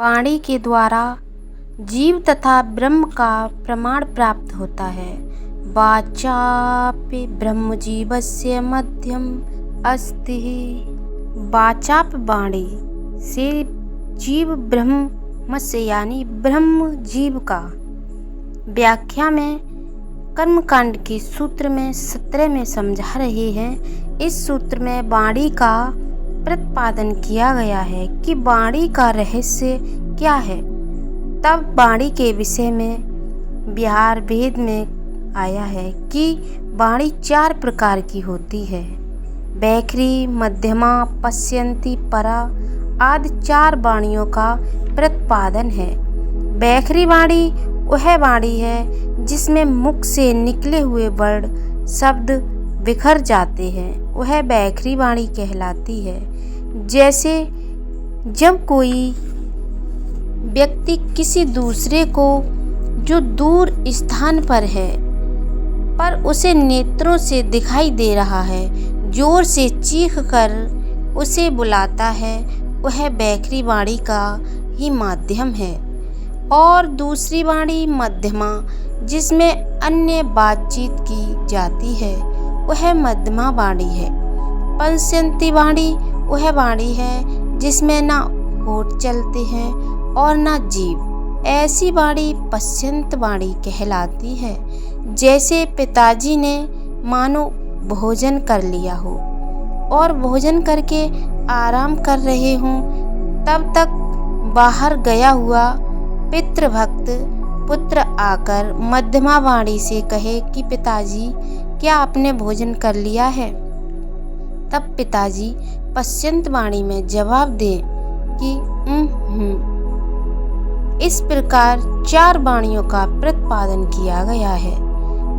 वाणी के द्वारा जीव तथा ब्रह्म का प्रमाण प्राप्त होता है। वाचापि ब्रह्मजीवस्य मध्यम अस्ति। वाचाप वाणी से जीव ब्रह्म से यानी ब्रह्म जीव का व्याख्या में कर्मकांड के सूत्र में 17 में समझा रहे हैं। इस सूत्र में वाणी का प्रतिपादन किया गया है कि वाणी का रहस्य क्या है। तब वाणी के विषय में विहार वेद में आया है कि वाणी 4 प्रकार की होती है। वैखरी, मध्यमा, पश्यंती, परा आदि 4 वाणियों का प्रतिपादन है। वैखरी वाणी वह वाणी है जिसमें मुख से निकले हुए वर्ण शब्द बिखर जाते हैं, वह वैखरी वाणी कहलाती है। जैसे जब कोई व्यक्ति किसी दूसरे को जो दूर स्थान पर है पर उसे नेत्रों से दिखाई दे रहा है, जोर से चीख कर उसे बुलाता है, वह वैखरी वाणी का ही माध्यम है। और दूसरी वाणी मध्यमा, जिसमें अन्य बातचीत की जाती है, वह मध्यमा वाणी है। पश्यंती वाणी वह वाणी है जिसमें ना होठ चलते हैं और ना जीभ, ऐसी वाणी पश्यंत वाणी कहलाती है। जैसे पिताजी ने मानो भोजन कर लिया हो और भोजन करके आराम कर रहे हों, तब तक बाहर गया हुआ पितृभक्त पुत्र आकर मध्यमा वाणी से कहे कि पिताजी क्या आपने भोजन कर लिया है, तब पिताजी पश्यंत वाणी में जवाब दें कि इस प्रकार 4 वाणियों का प्रतिपादन किया गया है,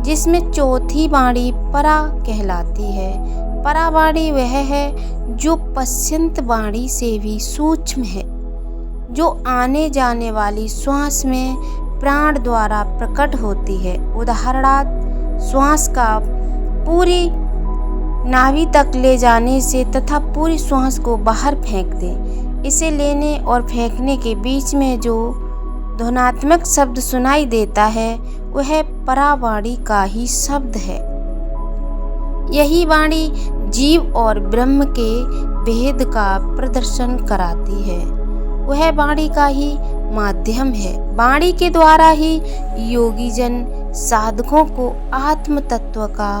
जिसमें चौथी वाणी परा कहलाती है। परा वाणी वह है जो पश्यंत वाणी से भी सूक्ष्म है, जो आने जाने वाली श्वास में प्राण द्वारा प्रकट होती है। उदाहरणार्थ श्वास का पूरी नाभि तक ले जाने से तथा पूरी श्वास को बाहर फेंक दें। इसे लेने और फेंकने के बीच में जो ध्वन्यात्मक शब्द सुनाई देता है, वह परा वाणी का ही शब्द है। यही वाणी जीव और ब्रह्म के भेद का प्रदर्शन कराती है, वह वाणी का ही माध्यम है। वाणी के द्वारा ही योगी जन साधकों को आत्म तत्व का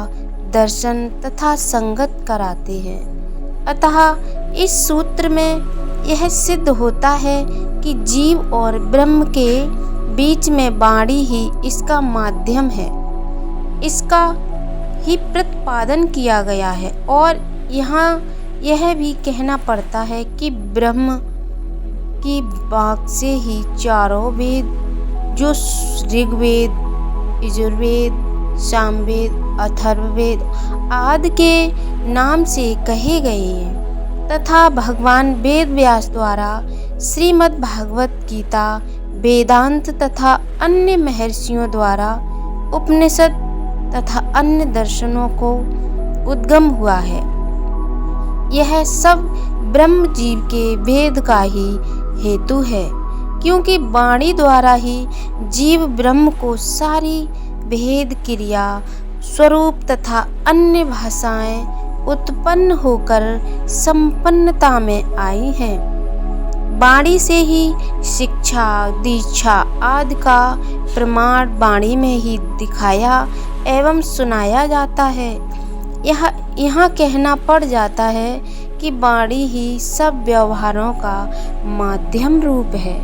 दर्शन तथा संगत कराते हैं। अतः इस सूत्र में यह सिद्ध होता है कि जीव और ब्रह्म के बीच में वाणी ही इसका माध्यम है, इसका ही प्रतिपादन किया गया है। और यहाँ यह भी कहना पड़ता है कि ब्रह्म की वाक से ही चारों वेद, जो ऋग्वेद, यजुर्वेद, सामवेद, अथर्ववेद आदि के नाम से कहे गए हैं, तथा भगवान वेद व्यास द्वारा श्रीमद् भागवत गीता, वेदांत तथा अन्य महर्षियों द्वारा उपनिषद तथा अन्य दर्शनों को उद्गम हुआ है। यह सब ब्रह्म जीव के भेद का ही हेतु है, क्योंकि वाणी द्वारा ही जीव ब्रह्म को सारी भेद क्रिया स्वरूप तथा अन्य भाषाएं उत्पन्न होकर संपन्नता में आई हैं। वाणी से ही शिक्षा, दीक्षा आदि का प्रमाण वाणी में ही दिखाया एवं सुनाया जाता है। यहाँ कहना पड़ जाता है कि वाणी ही सब व्यवहारों का माध्यम रूप है।